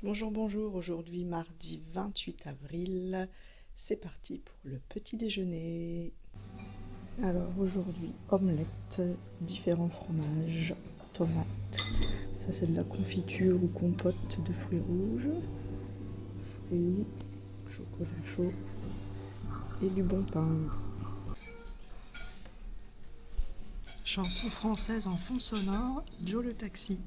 Bonjour, bonjour, aujourd'hui mardi 28 avril, c'est parti pour le petit déjeuner. Alors aujourd'hui, omelette, différents fromages, tomates, ça c'est de la confiture ou compote de fruits rouges, fruits, chocolat chaud et du bon pain. Chanson française en fond sonore, Joe le taxi.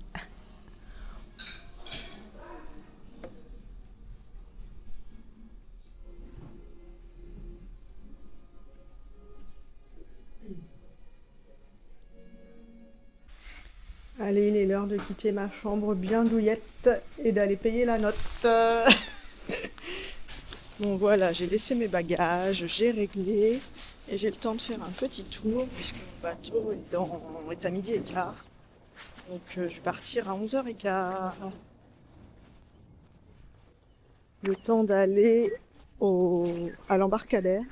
Allez, il est l'heure de quitter ma chambre bien douillette et d'aller payer la note. Bon voilà, j'ai laissé mes bagages, j'ai réglé et j'ai le temps de faire un petit tour puisque mon bateau est à midi et quart. Donc je vais partir à 11h15. Le temps d'aller à l'embarcadère.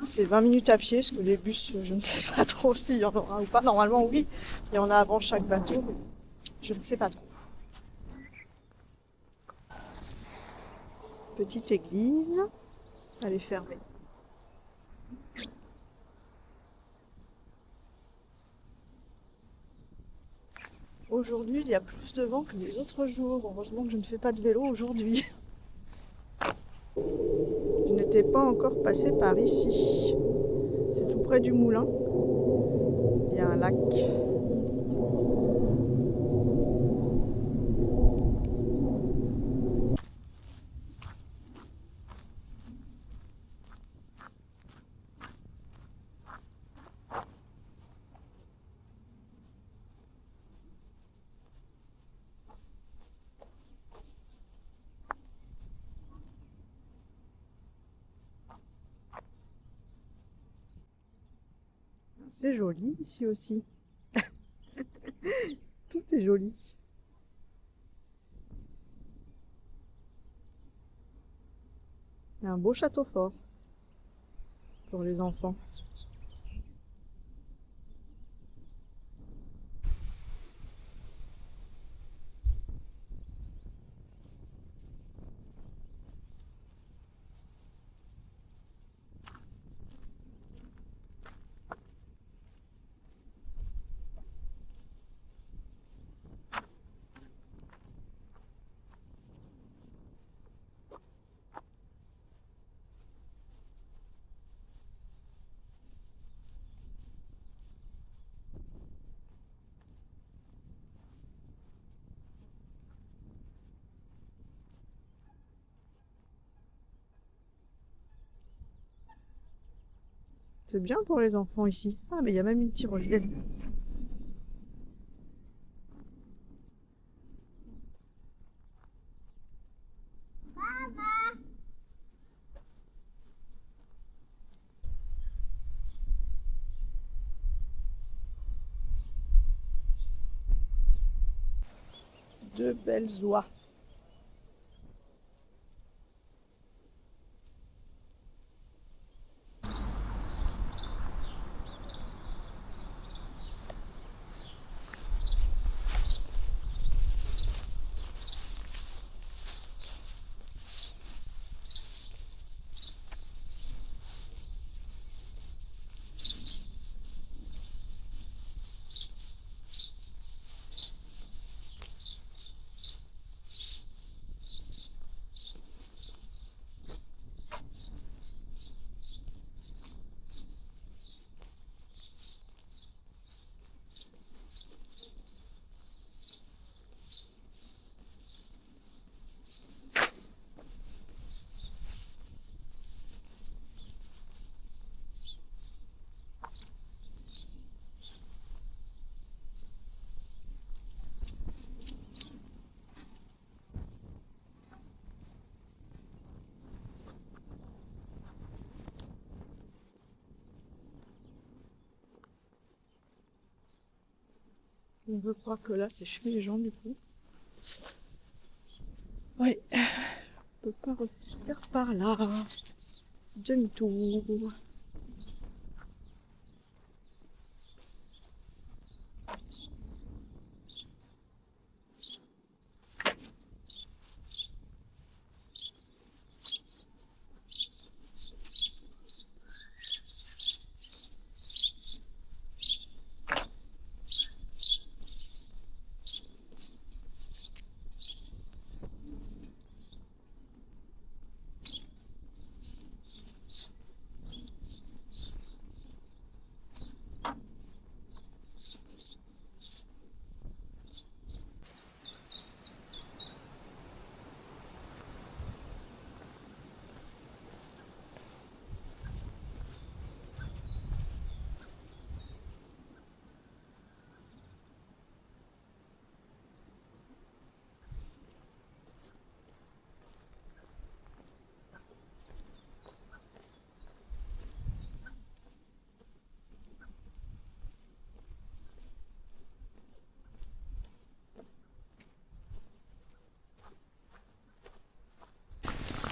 C'est 20 minutes à pied parce que les bus, je ne sais pas trop s'il y en aura ou pas. Normalement oui, il y en a avant chaque bateau, mais je ne sais pas trop. Petite église, elle est fermée. Aujourd'hui, il y a plus de vent que les autres jours. Heureusement que je ne fais pas de vélo aujourd'hui. Je n'étais pas encore passée par ici. C'est tout près du moulin. Il y a un lac. C'est joli ici aussi. Tout est joli. Il y a un beau château fort pour les enfants. C'est bien pour les enfants ici. Ah, mais il y a même une tyrolienne. Deux belles oies. Je crois que là, c'est chez les gens du coup. Ouais, on peut pas ressortir par là. Demi-tour.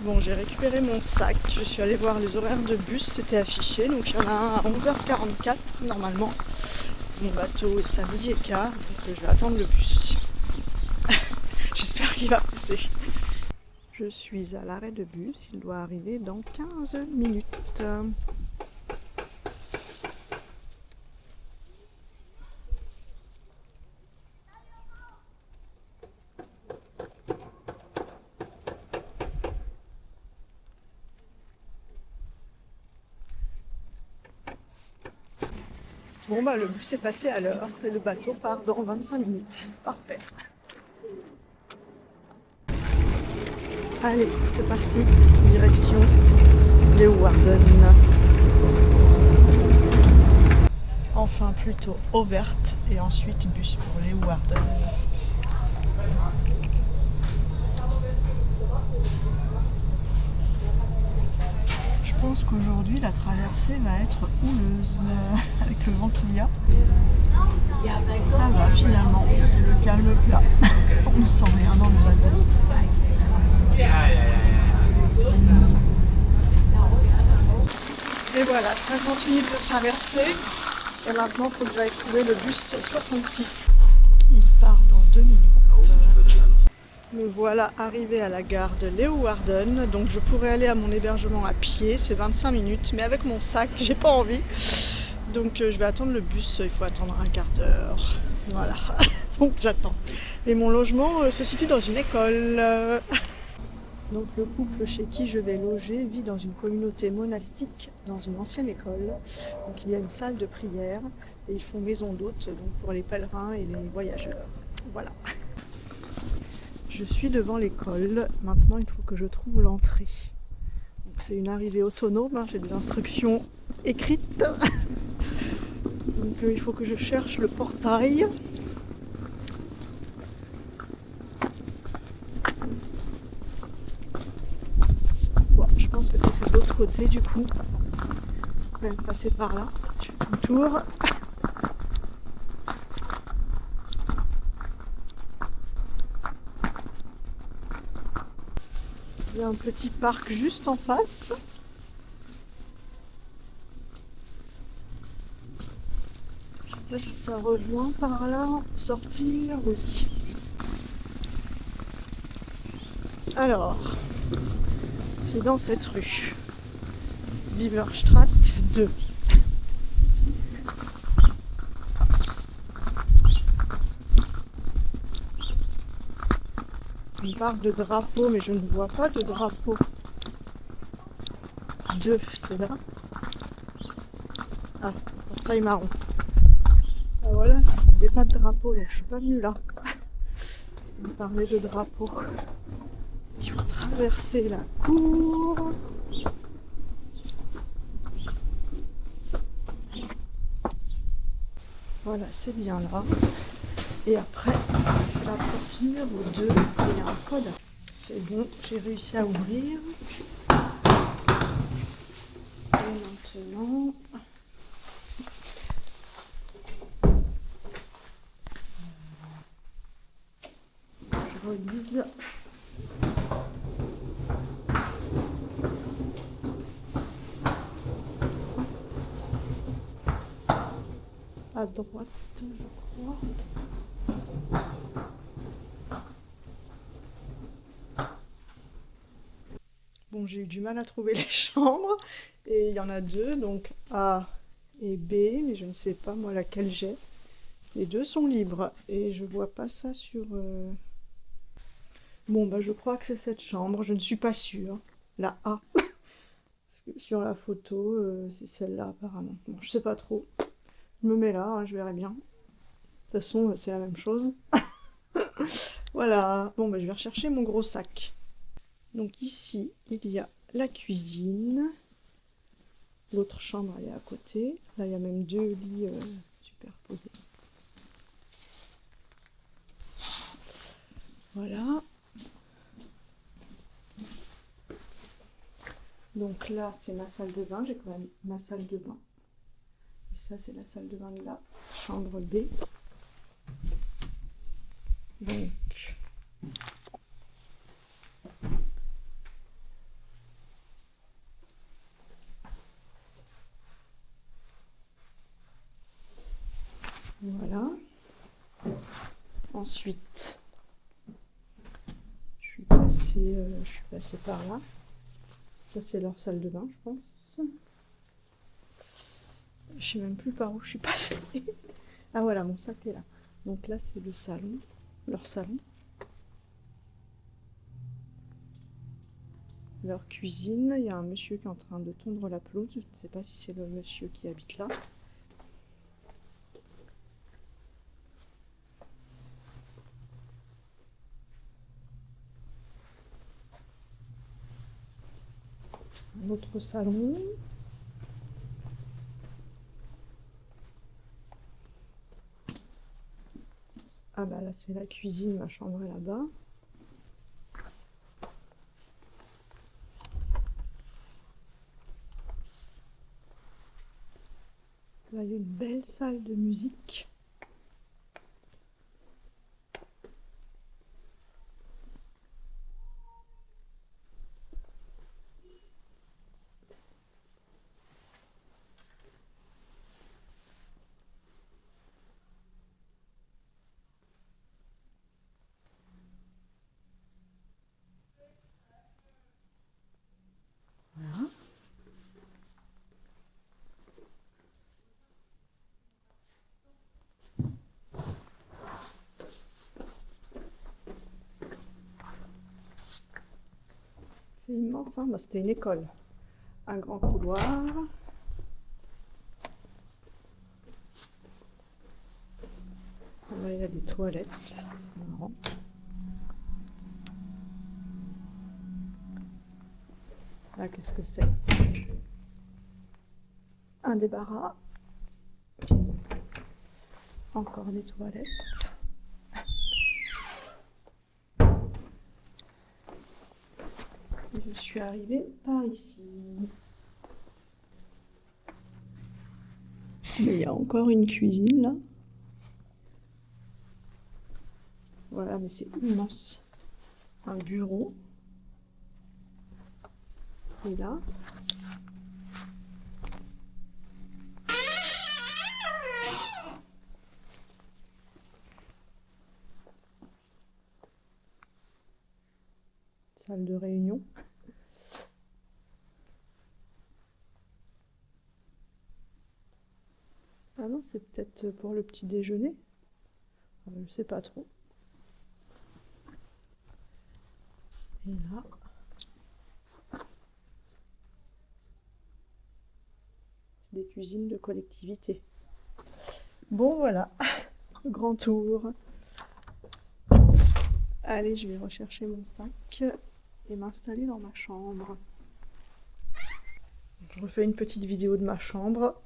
Bon, j'ai récupéré mon sac, je suis allée voir les horaires de bus, c'était affiché, donc il y en a un à 11h44 normalement. Mon bateau est à 12h15, donc je vais attendre le bus. J'espère qu'il va passer. Je suis à l'arrêt de bus, il doit arriver dans 15 minutes. Bon bah le bus est passé à l'heure et le bateau part dans 25 minutes. Parfait. Allez, c'est parti. Direction Leeuwarden. Enfin plutôt Overt et ensuite bus pour Leeuwarden. Je pense qu'aujourd'hui la traversée va être houleuse avec le vent qu'il y a. Ça va finalement, c'est le calme plat. On ne sent rien dans le bateau. Et voilà, 50 minutes de traversée. Et maintenant, il faut que j'aille trouver le bus 66. Il part dans 2 minutes. Me voilà arrivée à la gare de Leeuwarden. Donc je pourrais aller à mon hébergement à pied, c'est 25 minutes. Mais avec mon sac, j'ai pas envie. Donc je vais attendre le bus, il faut attendre un quart d'heure. Voilà, donc j'attends. Et mon logement se situe dans une école. Donc le couple chez qui je vais loger vit dans une communauté monastique, dans une ancienne école. Donc il y a une salle de prière et ils font maison d'hôte donc pour les pèlerins et les voyageurs. Voilà. Je suis devant l'école. Maintenant il faut que je trouve l'entrée. C'est une arrivée autonome, hein. J'ai des instructions écrites. Donc il faut que je cherche le portail. Bon, je pense que c'est de l'autre côté du coup. Je vais même passer par là. Je fais tout le tour. Il y a un petit parc juste en face. Je sais pas si ça rejoint par là. Sortir, oui. Alors, c'est dans cette rue. Viverstraat 2. On parle de drapeau, mais je ne vois pas de drapeau. 2, c'est là. Ah, portail marron. Ah voilà, il n'y avait pas de drapeau, donc je suis pas venue là. On parlait de drapeau. Il faut traverser la cour. Voilà, c'est bien là. Et après, c'est la porte numéro 2. Il y a un code. C'est bon, j'ai réussi à ouvrir. Et maintenant... je relise. À droite, je crois. Bon, j'ai eu du mal à trouver les chambres. Et il y en a 2, donc A et B, mais je ne sais pas moi laquelle j'ai. Les 2 sont libres et je vois pas ça sur... Bon, bah je crois que c'est cette chambre, je ne suis pas sûre. La A. Parce que sur la photo, c'est celle-là apparemment. Bon, je sais pas trop. Je me mets là, hein, je verrai bien. De toute façon, c'est la même chose. Voilà. Bon, bah je vais rechercher mon gros sac. Donc ici, il y a la cuisine. L'autre chambre, elle est à côté. Là, il y a même 2 lits superposés. Voilà. Donc là, c'est ma salle de bain. J'ai quand même ma salle de bain. Et ça, c'est la salle de bain de la chambre B. Donc, Ensuite, je suis passée par là. Ça, c'est leur salle de bain, je pense. Je sais même plus par où je suis passée. Ah voilà, mon sac est là. Donc là, c'est le salon, leur salon. Leur cuisine. Il y a un monsieur qui est en train de tondre la pelouse. Je ne sais pas si c'est le monsieur qui habite là. Un autre salon. Ah bah là c'est la cuisine, ma chambre est là-bas. Là il y a une belle salle de musique. Voilà. C'est immense, hein? Bah, c'était une école. Un grand couloir. Là, il y a des toilettes. C'est marrant. Là, qu'est-ce que c'est? Un débarras. Encore des toilettes. Et je suis arrivée par ici. Mais il y a encore une cuisine là. Voilà, mais c'est immense. Un bureau. Et là. Salle de réunion. Ah non, c'est peut-être pour le petit déjeuner. Je sais pas trop. Et là. C'est des cuisines de collectivité. Bon voilà, le grand tour. Allez, je vais rechercher mon sac et m'installer dans ma chambre. Je refais une petite vidéo de ma chambre.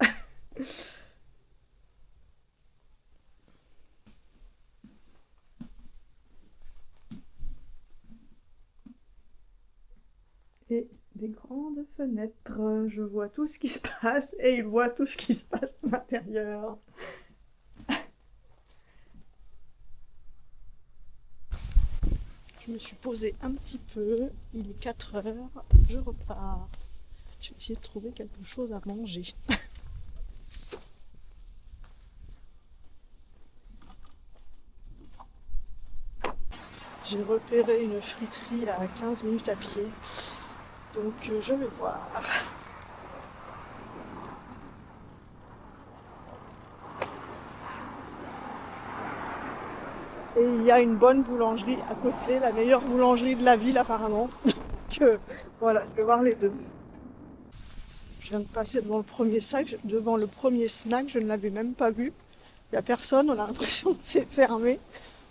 Et des grandes fenêtres. Je vois tout ce qui se passe et il voit tout ce qui se passe à l'intérieur. Je me suis posée un petit peu. Il est 4 heures. Je repars. Je vais essayer de trouver quelque chose à manger. J'ai repéré une friterie à 15 minutes à pied. Donc je vais voir. Et il y a une bonne boulangerie à côté, la meilleure boulangerie de la ville apparemment. Donc voilà, je vais voir les deux. Je viens de passer devant le premier snack, je ne l'avais même pas vu. Il n'y a personne, on a l'impression que c'est fermé.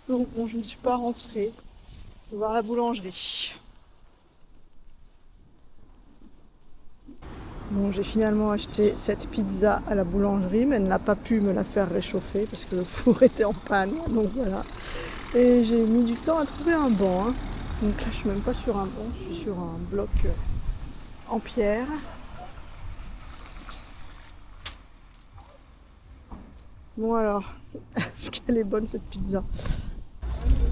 Donc bon, je ne suis pas rentrée. Je vais voir la boulangerie. Bon, j'ai finalement acheté cette pizza à la boulangerie, mais elle n'a pas pu me la faire réchauffer parce que le four était en panne. Donc voilà. Et j'ai mis du temps à trouver un banc. Hein. Donc là, je suis même pas sur un banc, je suis sur un bloc en pierre. Bon alors, est-ce qu'elle est bonne cette pizza?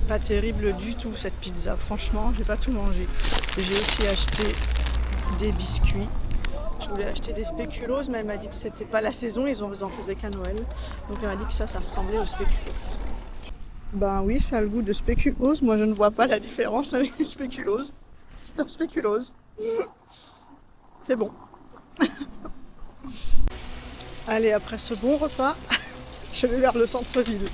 Pas terrible du tout cette pizza, franchement, j'ai pas tout mangé. J'ai aussi acheté des biscuits. Je voulais acheter des spéculoos, mais elle m'a dit que c'était pas la saison, ils en faisaient qu'à Noël. Donc elle m'a dit que ça ressemblait aux spéculoos. Ben oui, ça a le goût de spéculose. Moi, je ne vois pas la différence avec une spéculose. C'est un spéculose. C'est bon. Allez, après ce bon repas, je vais vers le centre-ville.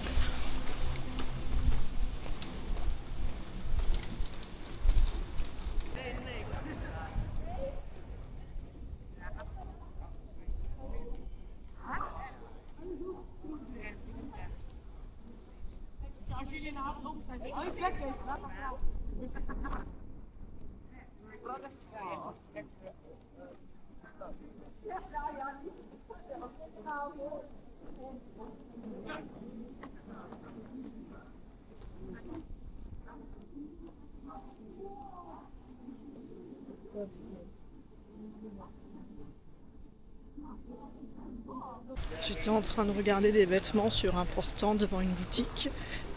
J'étais en train de regarder des vêtements sur un portant devant une boutique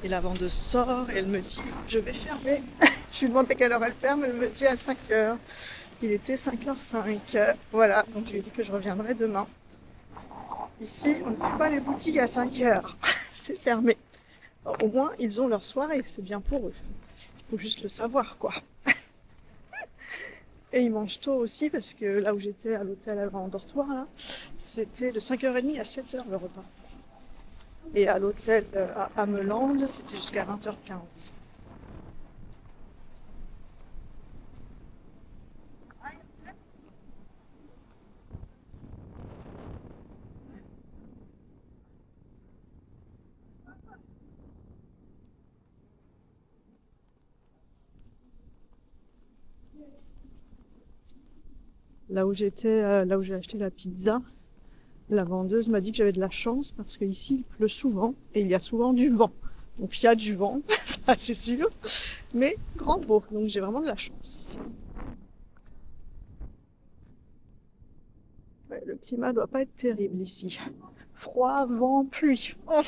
et la vendeuse sort et elle me dit je vais fermer. Je lui demande à quelle heure elle ferme, elle me dit à 5 heures. Il était 5h05. Voilà, donc je lui ai dit que je reviendrai demain. Ici, on ne fait pas les boutiques à 5 heures. C'est fermé. Alors, au moins, ils ont leur soirée, c'est bien pour eux. Il faut juste le savoir, quoi. Et ils mangent tôt aussi, parce que là où j'étais à l'hôtel en dortoir, là, c'était de 5h30 à 7h le repas. Et à l'hôtel à Ameland, c'était jusqu'à 20h15. Là où j'étais, là où j'ai acheté la pizza, la vendeuse m'a dit que j'avais de la chance parce qu'ici il pleut souvent et il y a souvent du vent. Donc il y a du vent, ça c'est sûr, mais grand beau, donc j'ai vraiment de la chance. Ouais, le climat doit pas être terrible ici. Froid, vent, pluie. Oh.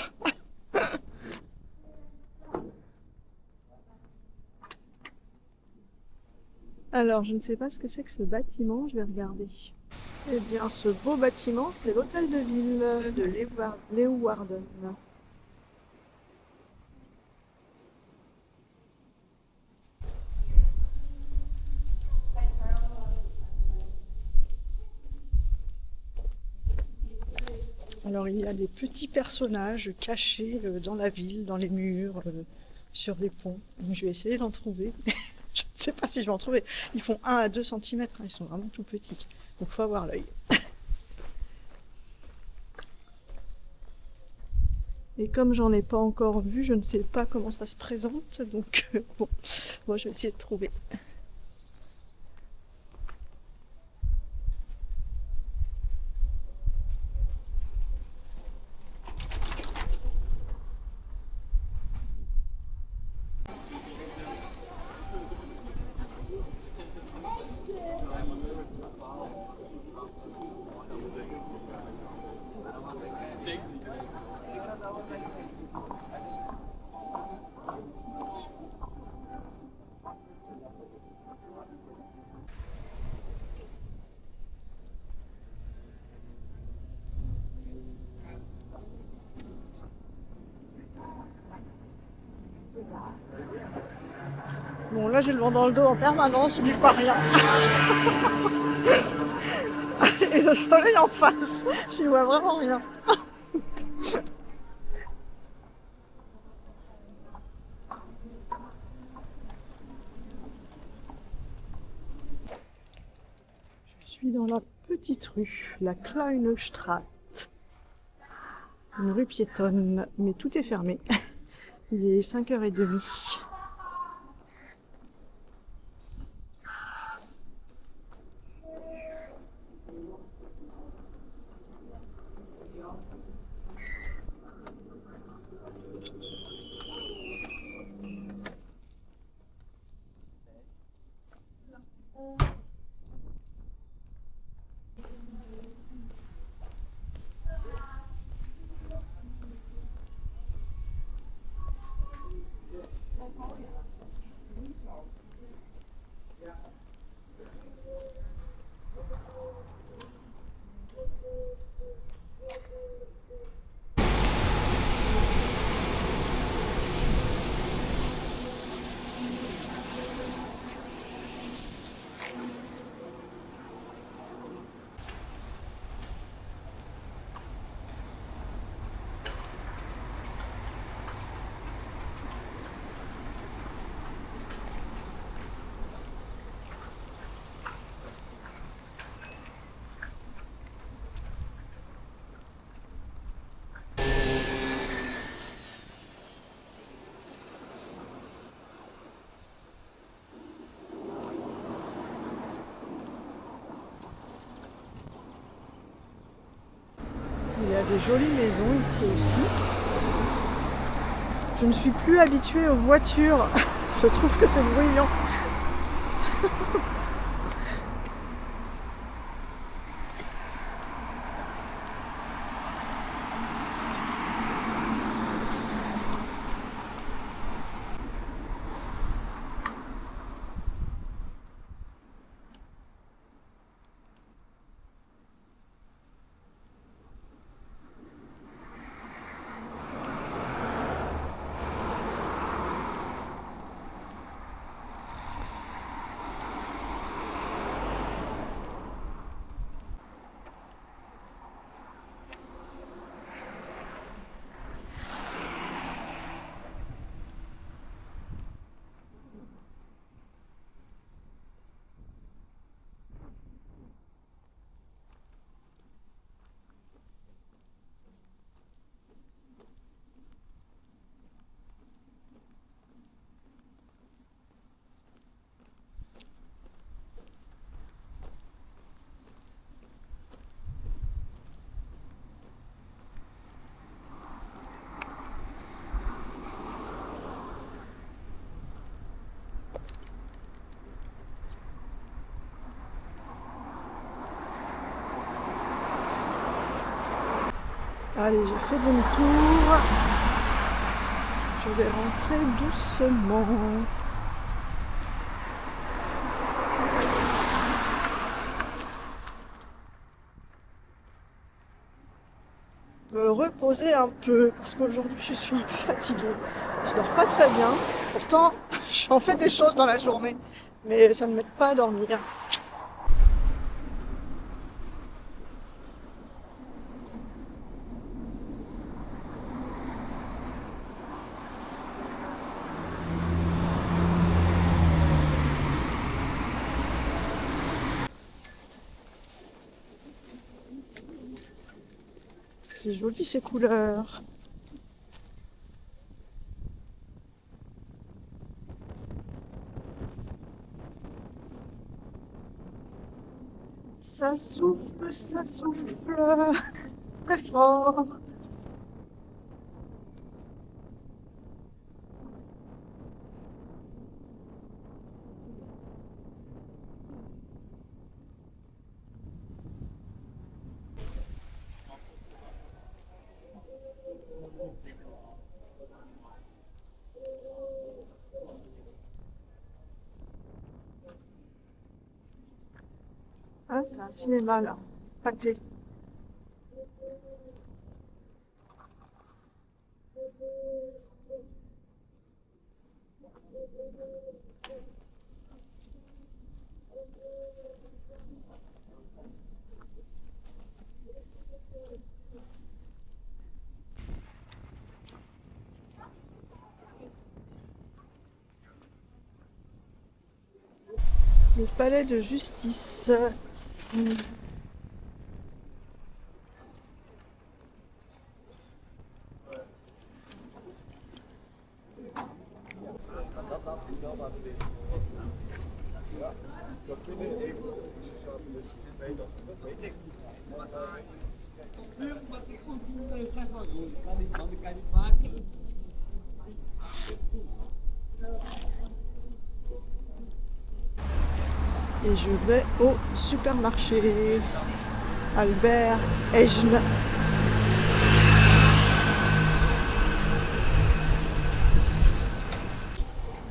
Alors je ne sais pas ce que c'est que ce bâtiment, je vais regarder. Eh bien ce beau bâtiment, c'est l'hôtel de ville de Leeuwarden. Alors il y a des petits personnages cachés dans la ville, dans les murs, sur les ponts. Donc je vais essayer d'en trouver. Je ne sais pas si je vais en trouver. Ils font 1 à 2 cm, ils sont vraiment tout petits. Donc faut avoir l'œil. Et comme j'en ai pas encore vu, je ne sais pas comment ça se présente. Donc bon, moi je vais essayer de trouver. Bon là j'ai le vent dans le dos en permanence, je n'y vois rien. Et le soleil en face, j'y vois vraiment rien. Je suis dans la petite rue, la Kleinstraat. Une rue piétonne, mais tout est fermé. Il est 5h30. des jolies maisons ici aussi. Je ne suis plus habituée aux voitures. Je trouve que c'est bruyant. Allez, j'ai fait demi-tour. Je vais rentrer doucement. Me reposer un peu parce qu'aujourd'hui je suis un peu fatiguée. Je dors pas très bien. Pourtant, j'en fais des choses dans la journée, mais ça ne m'aide pas à dormir. C'est joli ces couleurs. Ça souffle très fort. Ah, c'est un cinéma là. Pâté. Le palais de justice. Et je vais au supermarché Albert Heijn.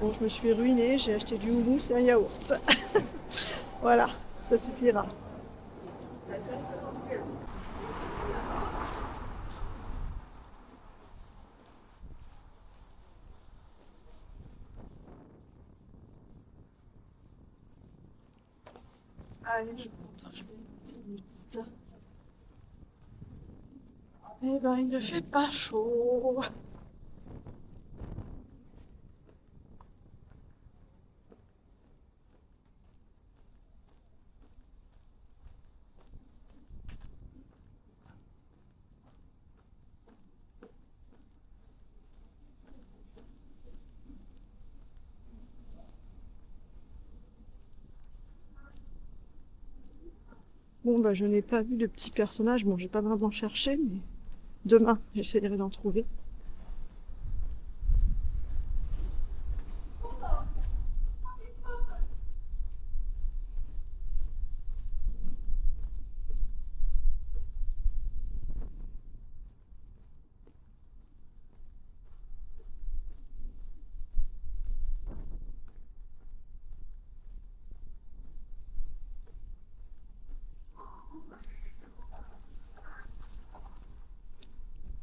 Bon, je me suis ruinée, j'ai acheté du houmous et un yaourt. Voilà, ça suffira. Allez, je monte, je vais une petite minute. Eh ben, il ne fait pas chaud. Bon, bah, je n'ai pas vu de petits personnages. Bon, j'ai pas vraiment cherché, mais Demain, j'essaierai d'en trouver.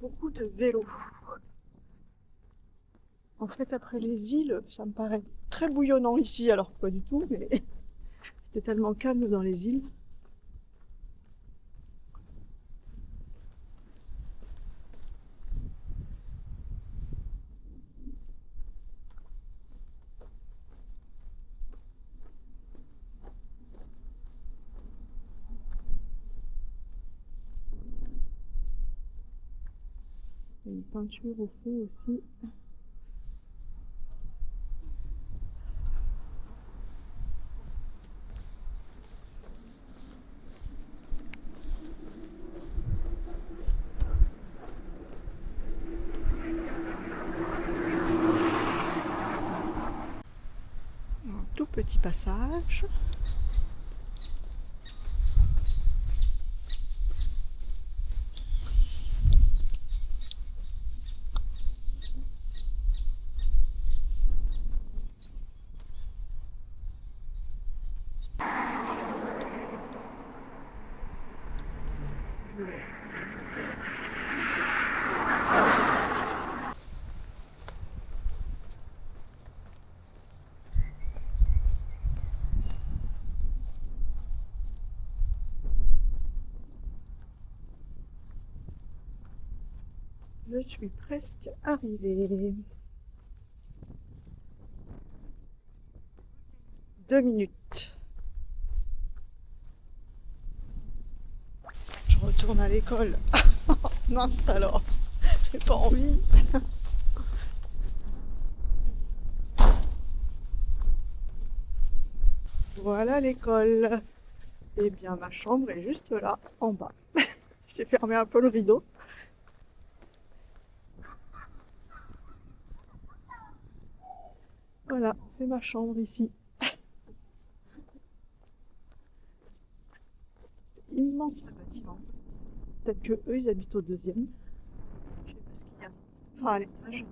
Beaucoup de vélos. En fait, après les îles, ça me paraît très bouillonnant ici, alors pas du tout, mais c'était tellement calme dans les îles. Il y a une peinture au fond aussi. Un tout petit passage. Je suis presque arrivée. 2 minutes. Je retourne à l'école. Mince alors, j'ai pas envie. Voilà l'école. Eh bien, ma chambre est juste là, en bas. J'ai fermé un peu le rideau. Voilà, c'est ma chambre ici. Immense le bâtiment. Peut-être que eux, ils habitent au deuxième. Je sais pas ce qu'il y a. Enfin, à l'étage.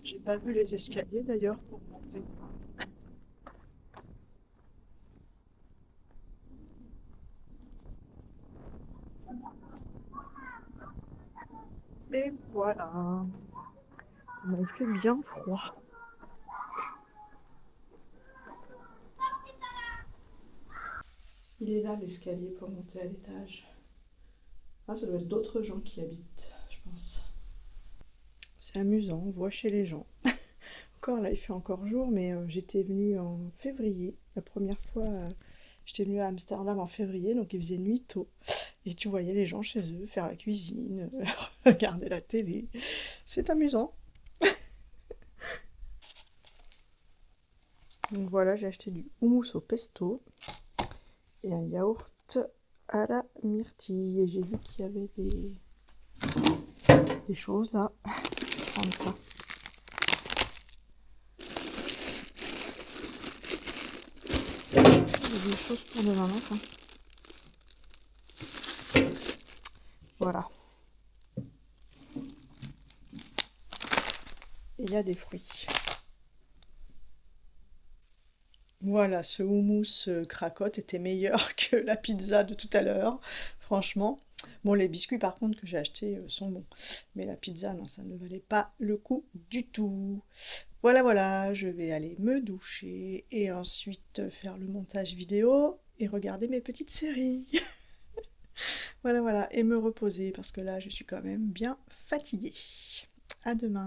J'ai pas vu les escaliers d'ailleurs pour monter. Et voilà. Il fait bien froid. Il est là l'escalier pour monter à l'étage. Ah, ça doit être d'autres gens qui habitent, je pense. C'est amusant, on voit chez les gens. Encore là, il fait encore jour, mais j'étais venue en février. La première fois, j'étais venue à Amsterdam en février, donc il faisait nuit tôt. Et tu voyais les gens chez eux faire la cuisine, regarder la télé. C'est amusant. Donc voilà, j'ai acheté du houmous au pesto et un yaourt à la myrtille. Et j'ai vu qu'il y avait des choses là. Je vais prendre ça. Il y a des choses pour demain matin. Voilà. Et il y a des fruits. Voilà, ce houmous cracotte était meilleur que la pizza de tout à l'heure, franchement. Bon, les biscuits par contre que j'ai achetés sont bons, mais la pizza, non, ça ne valait pas le coup du tout. Voilà, voilà, je vais aller me doucher et ensuite faire le montage vidéo et regarder mes petites séries. Voilà, voilà, et me reposer parce que là, je suis quand même bien fatiguée. À demain.